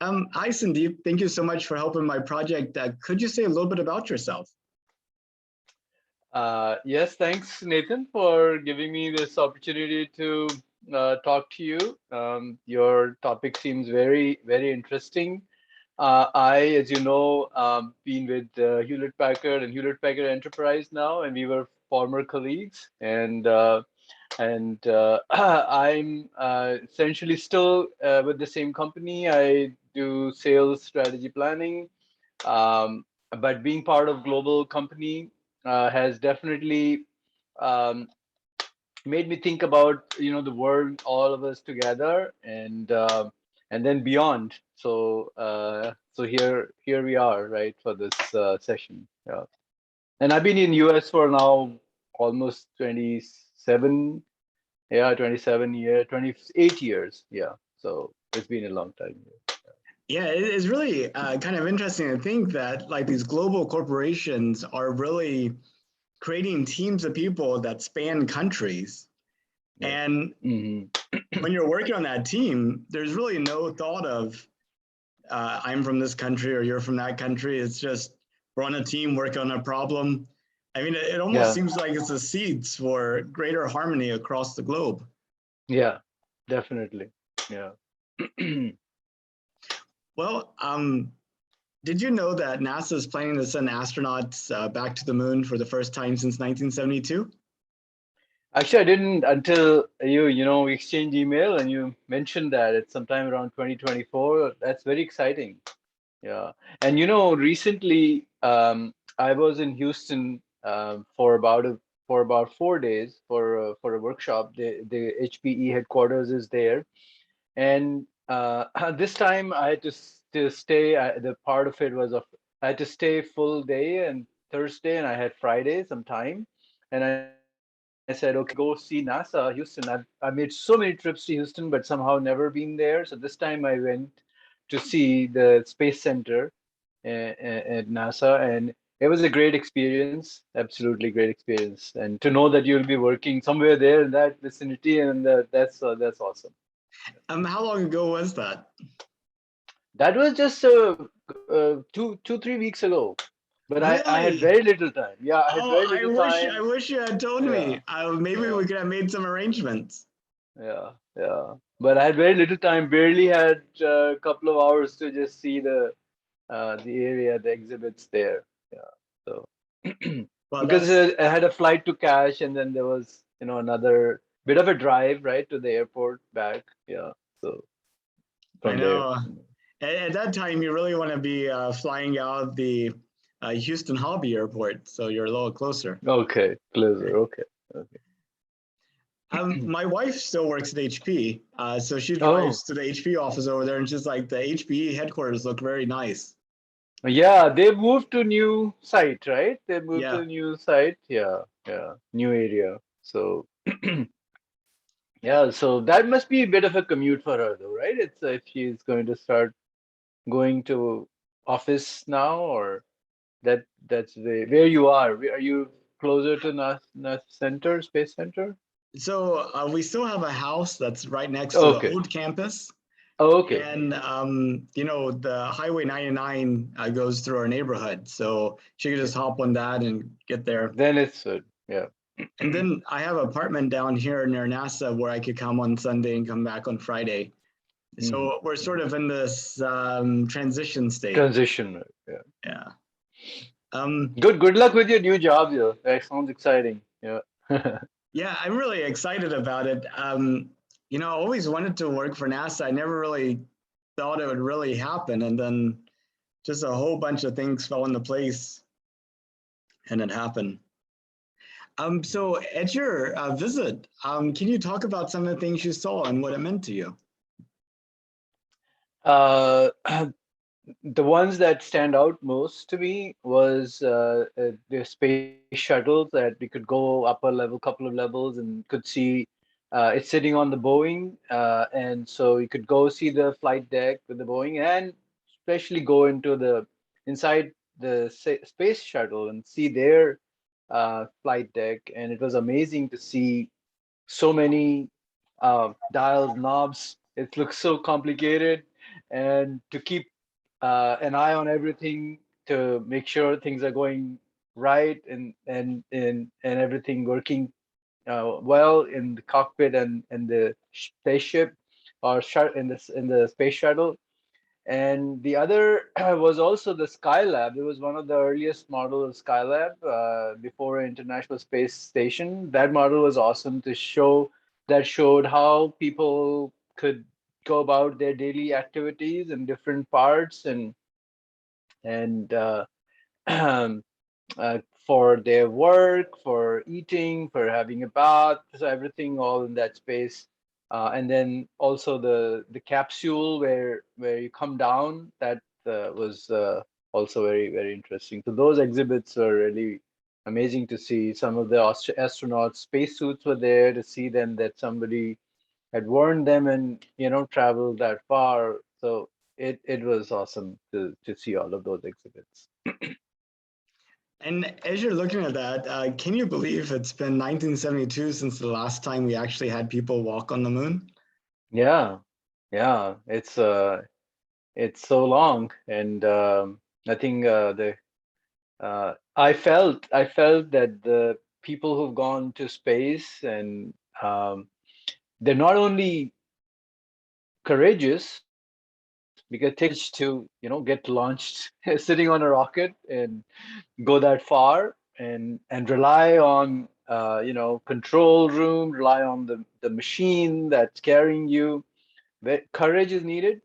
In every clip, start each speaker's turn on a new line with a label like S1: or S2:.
S1: Hi, Sandeep. Thank you so much for helping my project. Could you say a little bit about yourself?
S2: Yes, thanks, Nathan, for giving me this opportunity to talk to you. Your topic seems very, very interesting. As you know, been with Hewlett Packard and Hewlett Packard Enterprise now, and we were former colleagues. And I'm essentially still with the same company. I do sales strategy planning, um, but being part of global company has definitely um, made me think about the world, all of us together, and then beyond. So here we are, right, for this session. Yeah, and I've been in US for now almost 27. Yeah, 27 years, 28 years. Yeah, so it's been a long time.
S1: Yeah, it's really kind of interesting to think that like these global corporations are really creating teams of people that span countries.
S2: Yeah.
S1: And
S2: Hmm.
S1: when you're working on that team, there's really no thought of I'm from this country or you're from that country. It's just we're on a team working on a problem. I mean, it almost
S2: Yeah.
S1: seems like it's the seeds for greater harmony across the globe.
S2: Yeah, definitely. Yeah.
S1: Well, did you know that NASA is planning to send astronauts back to the moon for the first time since 1972?
S2: Actually, I didn't until we exchanged email and you mentioned that it's sometime around 2024. That's very exciting. Yeah. And recently I was in Houston for about 4 days for a workshop. The HPE headquarters is there, and this time I had to stay. The part of it was I had to stay full day and Thursday, and I had Friday some time, and I said, okay, let me go see NASA Houston. I made so many trips to Houston, but somehow never been there. So this time I went to see the Space Center at NASA, and it was a great experience, absolutely great experience. And to know that you'll be working somewhere there in that vicinity, and that's awesome.
S1: How long ago was that?
S2: That was just 3 weeks ago, but I had
S1: Really?
S2: very little time. Yeah, I had
S1: Oh,
S2: very little
S1: I
S2: time.
S1: wish you had told
S2: Yeah,
S1: me. Maybe
S2: yeah,
S1: we could have made some arrangements.
S2: yeah. But I had very little time. Barely had a couple of hours to just see the area, the exhibits there. Yeah, so
S1: Well,
S2: because
S1: that's
S2: I had a flight to catch, and then there was another bit of a drive right to the airport back. Yeah, so
S1: I
S2: from there.
S1: know. At that time, you really want to be flying out the Houston Hobby Airport, so you're a little closer.
S2: Okay, closer.
S1: Right.
S2: Okay, okay.
S1: My wife still works at HP, so she
S2: Oh.
S1: drives to the HP office over there, and she's like, the HPE headquarters look very nice.
S2: Yeah, they moved to new site, right? They moved to
S1: Yeah,
S2: a new site. Yeah, yeah, new area. So yeah, so that must be a bit of a commute for her, though, right? It's if she's going to start going to office now, or that's where you are. Are you closer to NAS Center, Space Center?
S1: so we still have a house that's right next to the
S2: Okay.
S1: old campus,
S2: Oh, okay.
S1: and the Highway 99 goes through our neighborhood, so she could
S2: Okay.
S1: just hop on that and get there.
S2: Then it's good. Yeah.
S1: And then I have an apartment down here near NASA where I could come on Sunday and come back on Friday.
S2: Mhm,
S1: So we're sort
S2: mhm.
S1: of in this transition state.
S2: Transition. Yeah.
S1: Yeah. Um,
S2: Good luck with your new job, though. That sounds exciting. Yeah.
S1: yeah, I'm really excited about it. I always wanted to work for NASA. I never really thought it would really happen. And then just a whole bunch of things fell into place and it happened. So at your visit, can you talk about some of the things you saw and what it meant to you?
S2: Uh, the ones that stand out most to me was the space shuttles that we could go upper level, couple of levels, and could see it's sitting on the Boeing, and so you could go see the flight deck with the Boeing, and especially go into the inside the space shuttle and see their flight deck, and it was amazing to see so many dials, knobs. It looks so complicated, and to keep an eye on everything to make sure things are going right and everything working well in the cockpit and the spaceship or in the space shuttle. And the other was also the Skylab. It was one of the earliest models of Skylab before International Space Station. That model was awesome to show, that showed how people could go about their daily activities in different parts and for their work, for eating, for having a bath, so everything all in that space. And then also the capsule where you come down, that was also very interesting. So those exhibits are really amazing to see. Some of the astronauts' spacesuits were there to see them, that somebody had worn them and traveled that far. So it was awesome to see all of those exhibits.
S1: And as you're looking at that, can you believe it's been 1972 since the last time we actually had people walk on the moon?
S2: Yeah, yeah, it's so long, and I think the I felt that the people who've gone to space and they're not only courageous because it takes courage to get launched sitting on a rocket and go that far and rely on control room, rely on the machine that's carrying you. Where courage is needed.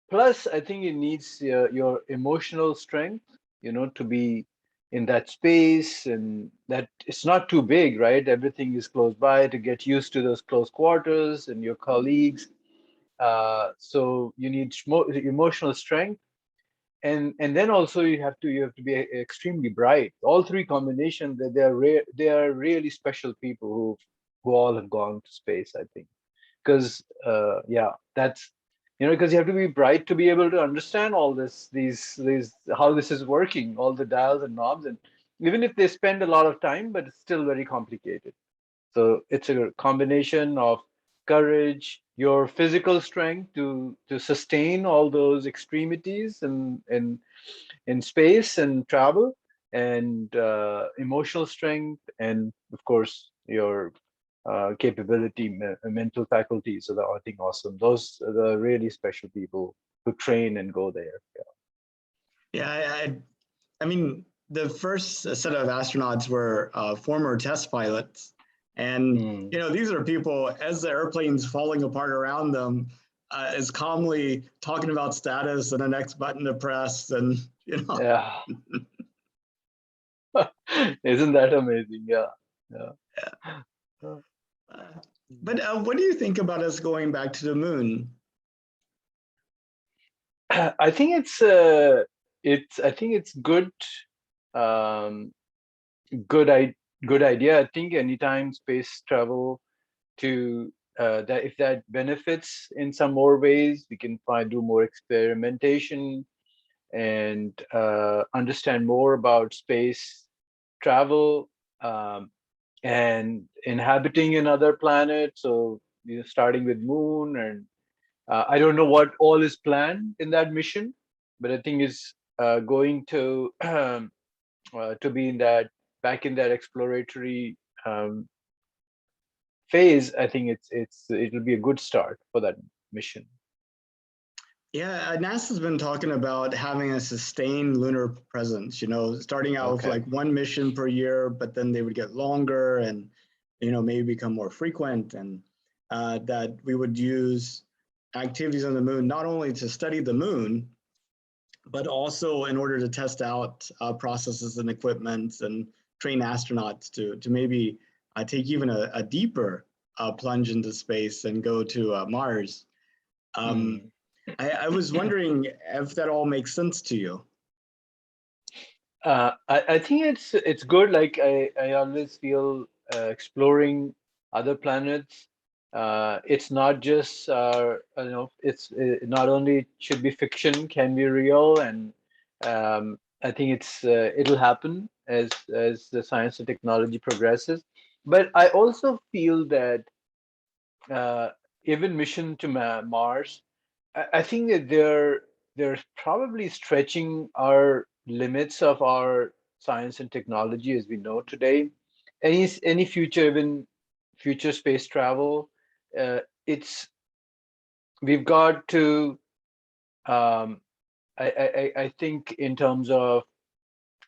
S2: Plus, I think it needs your emotional strength, to be in that space, and that it's not too big, right? Everything is close by, to get used to those close quarters and your colleagues. So you need emotional strength, and then also you have to be extremely bright. All three combinations, that they are really special people who all have gone to space, I think. Because yeah, that's because you have to be bright to be able to understand all these how this is working, all the dials and knobs, and even if they spend a lot of time, but it's still very complicated. So it's a combination of courage, your physical strength to sustain all those extremities and in space and travel, and emotional strength, and of course your capability, mental faculty. So that, I think, awesome. Those are the really special people who train and go there.
S1: Yeah, I mean, the first set of astronauts were former test pilots. And,
S2: Mm.
S1: these are people, as the airplane's falling apart around them, is calmly talking about status and the next button to press. And,
S2: Yeah. Isn't that amazing? Yeah. Yeah. Uh,
S1: uh, but what do you think about us going back to the moon?
S2: I think it's good, um, good I good idea. I think anytime space travel to that, if that benefits in some more ways, we can do more experimentation and understand more about space travel, and inhabiting another planet. So starting with moon, and I don't know what all is planned in that mission, but I think it's going to be in that, back in that exploratory phase. I think it'll be a good start for that mission.
S1: Yeah, NASA's been talking about having a sustained lunar presence, starting out with
S2: Okay.
S1: like one mission per year, but then they would get longer and, maybe become more frequent. And that we would use activities on the moon not only to study the moon, but also in order to test out processes and equipment and train astronauts to maybe take even a deeper plunge into space and go to Mars. Um,
S2: Hmm.
S1: I was wondering if that all makes sense to you.
S2: I think it's good. Like I always feel exploring other planets. It's not just it's not only should be fiction, can be real, and I think it'll happen as the science and technology progresses. But I also feel that uh, even mission to Mars. I think that they're probably stretching our limits of our science and technology as we know today. Any future, even future space travel, it's we've got to. Um, I think in terms of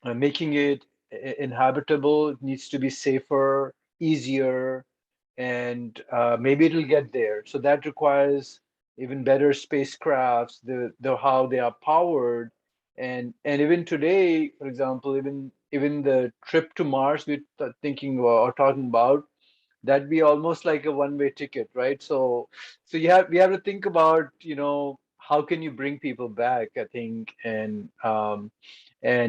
S2: making it inhabitable, it needs to be safer, easier, and maybe it'll get there. So that requires even better spacecrafts, the how they are powered, and even today, for example, even the trip to Mars we're thinking or talking about, that'd be almost like a one-way ticket, right? So we have to think about, how can you bring people back, I think, and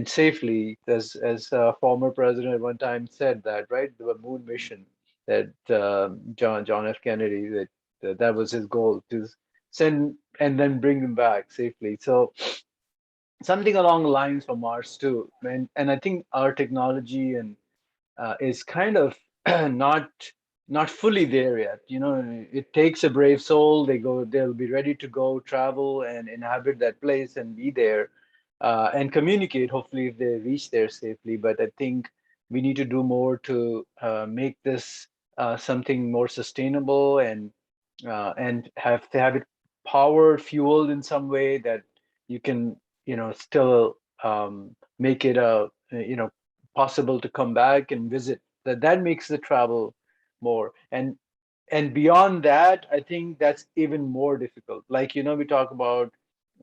S2: safely, as former president at one time said that, right? The moon mission that John F. Kennedy, that was his goal, to send and then bring them back safely. So something along the lines for Mars too, and I think our technology and is kind of not not fully there yet. It takes a brave soul. They'll be ready to go, travel, and inhabit that place and be there, and communicate. Hopefully, if they reach there safely. But I think we need to do more to make this something more sustainable, and have it powered, fueled in some way that you can, still make it a, possible to come back and visit. That makes the travel more. And beyond that, I think that's even more difficult. Like, we talk about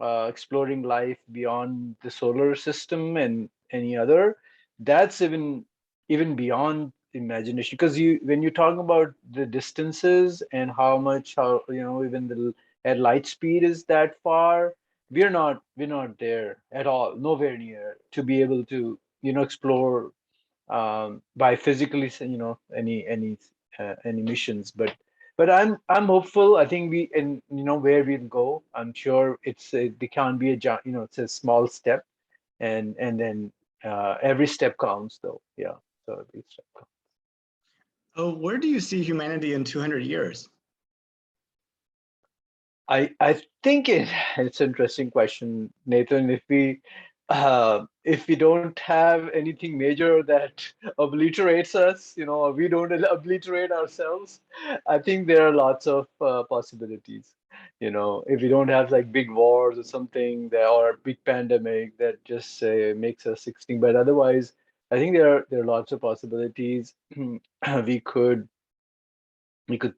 S2: exploring life beyond the solar system and any other. That's even beyond imagination, because you when you talk about the distances and how even the at light speed is that far, we're not there at all, nowhere near to be able to explore by physically, any missions. But I'm hopeful. I think we and where we'll go. I'm sure it can't be it's a small step, and then every step counts, though. Yeah. So every step counts.
S1: Oh, where do you see humanity in 200 years?
S2: I think it's an interesting question, Nathan. If we don't have anything major that obliterates us, or we don't obliterate ourselves, I think there are lots of possibilities. If we don't have like big wars or something, or a big pandemic that just makes us extinct, but otherwise, I think there are lots of possibilities. we could we could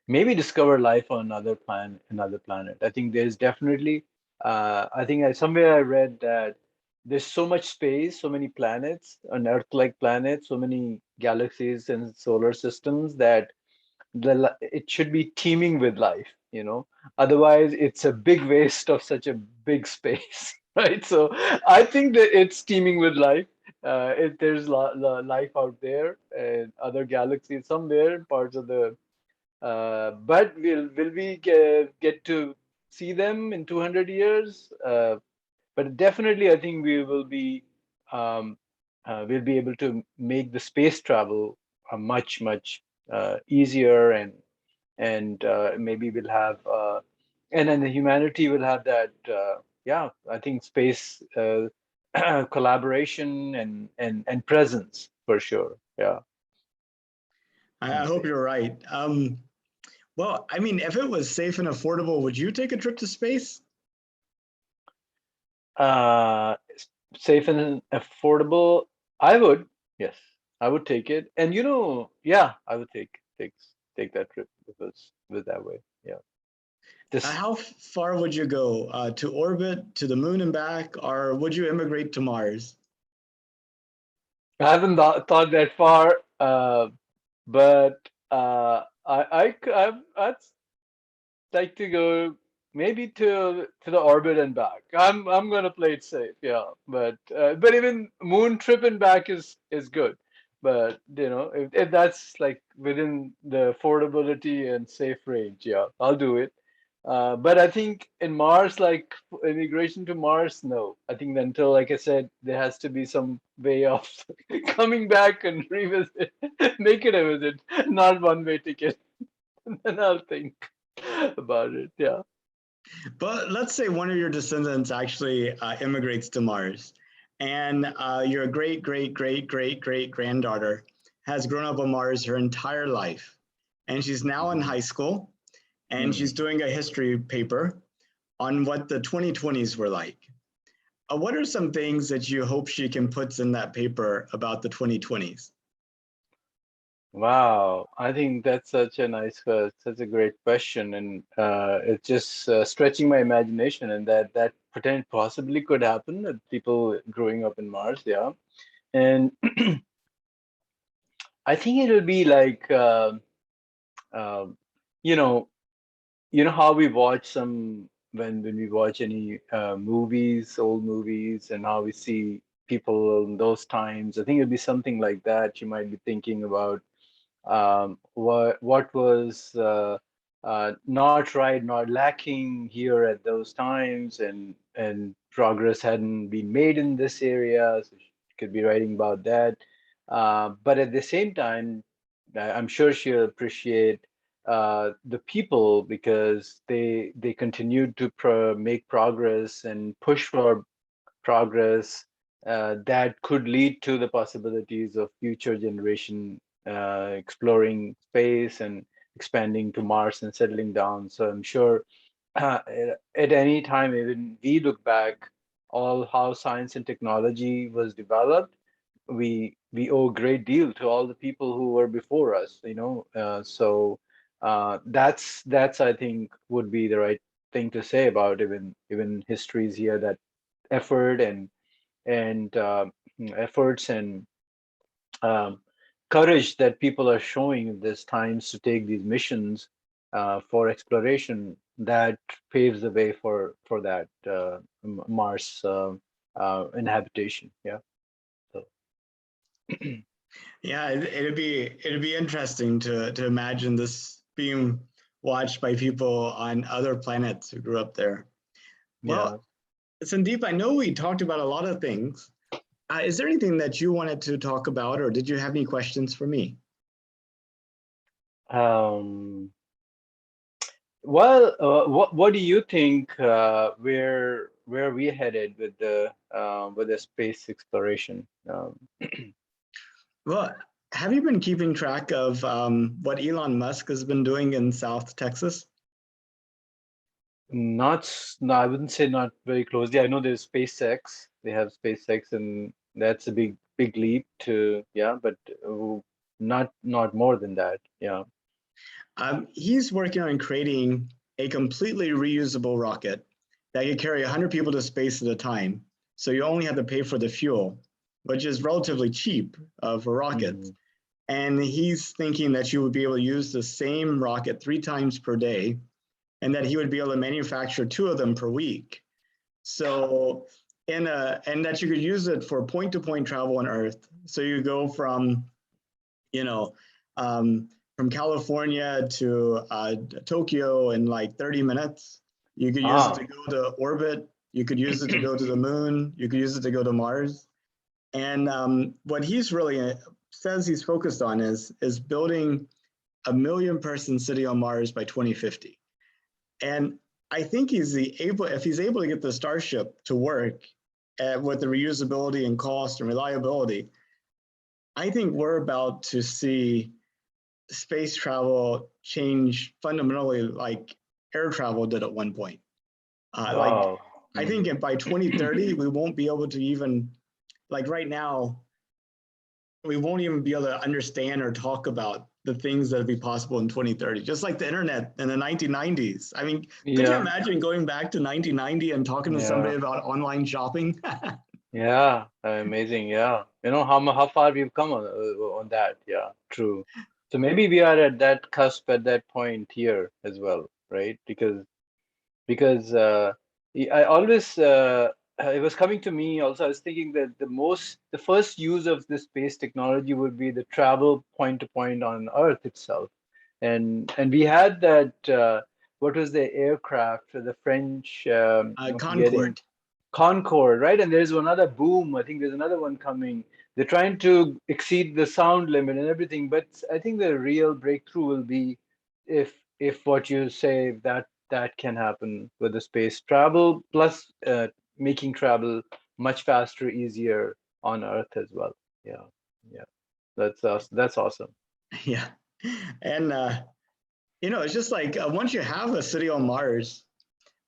S2: maybe discover life on another planet. I think there's definitely I think somewhere I read that there's so much space, so many planets, an Earth-like planet, so many galaxies and solar systems, that it should be teeming with life. Otherwise it's a big waste of such a big space. Right? So I think that it's teeming with life. There's life out there and other galaxies somewhere, parts of the but will we get to see them in 200 years? But definitely, I think um, we'll be able to make the space travel much easier, and maybe we'll have and then the humanity will have that. Yeah, I think space collaboration and presence for sure. Yeah,
S1: I
S2: in
S1: hope
S2: space.
S1: you're right. Well, I mean, if it was safe and affordable, would you take a trip to space?
S2: Uh, Safe and affordable. I would, yes, I would take it. And yeah, I would take that trip if it's with that way. Yeah. This
S1: How far would you go? To orbit, to the moon and back, or would you immigrate to Mars?
S2: I haven't thought that far, but I'd like to go maybe to the orbit and back. I'm gonna play it safe, yeah. But even moon trip and back is good. But if that's like within the affordability and safe range, yeah, I'll do it. But I think in Mars, like immigration to Mars, no. I think until, like I said, there has to be some way of coming back and revisit, make it a visit, not one way ticket. Then I'll think about it. Yeah.
S1: But let's say one of your descendants actually immigrates to Mars, and your great, great, great, great, great granddaughter has grown up on Mars her entire life. And she's now in
S2: Mhm.
S1: high school, and she's
S2: Mm.
S1: doing a history paper on what the 2020s were like. What are some things that you hope she can put in that paper about the 2020s?
S2: Wow, I think that's such a such a great question, and it's just stretching my imagination, and that pretend possibly could happen with people growing up in Mars, yeah. And I think it'll be like, um, you know, you know how we watch some when we watch any movies, old movies, and how we see people in those times. I think it'll be something like that. You might be thinking about what was not right, not lacking here at those times, and progress hadn't been made in this area. So she could be writing about that. But at the same time, I'm sure she'll appreciate the people because they continued to make progress and push for progress that could lead to the possibilities of future generation exploring space and expanding to Mars and settling down. So I'm sure at any time, even we look back all how science and technology was developed, we owe a great deal to all the people who were before us, you know. That's I think would be the right thing to say about even histories here, that effort and efforts and um, courage that people are showing in these times to take these missions for exploration, that paves the way for that Mars inhabitation. Yeah. So
S1: Yeah, it'd be interesting to imagine this being watched by people on other planets who grew up there.
S2: yeah.
S1: Well, Sandeep, I know we talked about a lot of things. Is there anything that you wanted to talk about, or did you have any questions for me?
S2: Um, well, what do you think where we headed with the space exploration?
S1: Well, have you been keeping track of what Elon Musk has been doing in South Texas?
S2: No, I wouldn't say not very closely. I know there's SpaceX. They have SpaceX, and that's a big leap to, yeah, but not more than that. Yeah.
S1: He's working on creating a completely reusable rocket that can carry 100 people to space at a time. So you only have to pay for the fuel, which is relatively cheap for rockets.
S2: Mhm.
S1: And he's thinking that you would be able to use the same rocket 3 times per day, and that he would be able to manufacture 2 of them per week. So, and that you could use it for point-to-point travel on Earth. So you go from, you know, um, from California to Tokyo in like 30 minutes. You could use it
S2: Ah,
S1: to go to orbit. You could use it to go to the moon. You could use it to go to Mars. And what he's really says he's focused on is building a million person city on Mars by 2050. And I think he's able, if he's able to get the Starship to work with the reusability and cost and reliability, I think we're about to see space travel change fundamentally like air travel did at one point. Like,
S2: wow.
S1: I think
S2: Mm.
S1: by 2030, we won't be able to even, like right now, we won't even be able to understand or talk about the things that would be possible in 2030, just like the internet in the 1990s. I mean, could you
S2: Yeah,
S1: imagine going back to 1990 and talking to
S2: yeah,
S1: somebody about online shopping?
S2: yeah. Amazing. Yeah. You know how far we've come on that. Yeah, true. So maybe we are at that cusp at that point here as well, right? Because I always it was coming to me also. I was thinking that the first use of this space technology would be the travel point to point on Earth itself, and we had that what was the aircraft, the French, I'm forgetting,
S1: Concord.
S2: Concorde, right? And there's another boom. I think there's another one coming. They're trying to exceed the sound limit and everything, but I think the real breakthrough will be if what you say, that can happen with the space travel, plus making travel much faster, easier on Earth as well. Yeah, yeah, that's awesome.
S1: Yeah. And, it's just like once you have a city on Mars,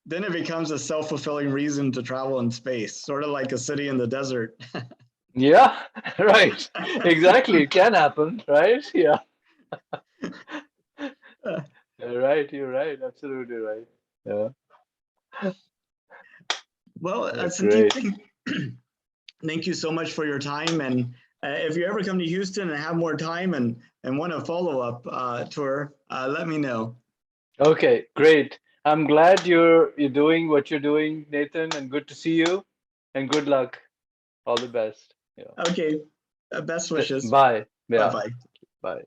S1: then it becomes a self-fulfilling reason to travel in space, sort of like a city in the desert.
S2: Yeah, right. Exactly. It can happen, right? Yeah. You're right. You're right. Absolutely right. Yeah.
S1: Well, Sandeep,
S2: Great.
S1: thank you so much for your time. And if you ever come to Houston and have more time and want a follow-up tour, let me know.
S2: Okay, great. I'm glad you're doing what you're doing, Nathan, and good to see you. And good luck. All the best. Yeah.
S1: Okay. Best wishes.
S2: Bye. Yeah.
S1: Bye-bye.
S2: Bye.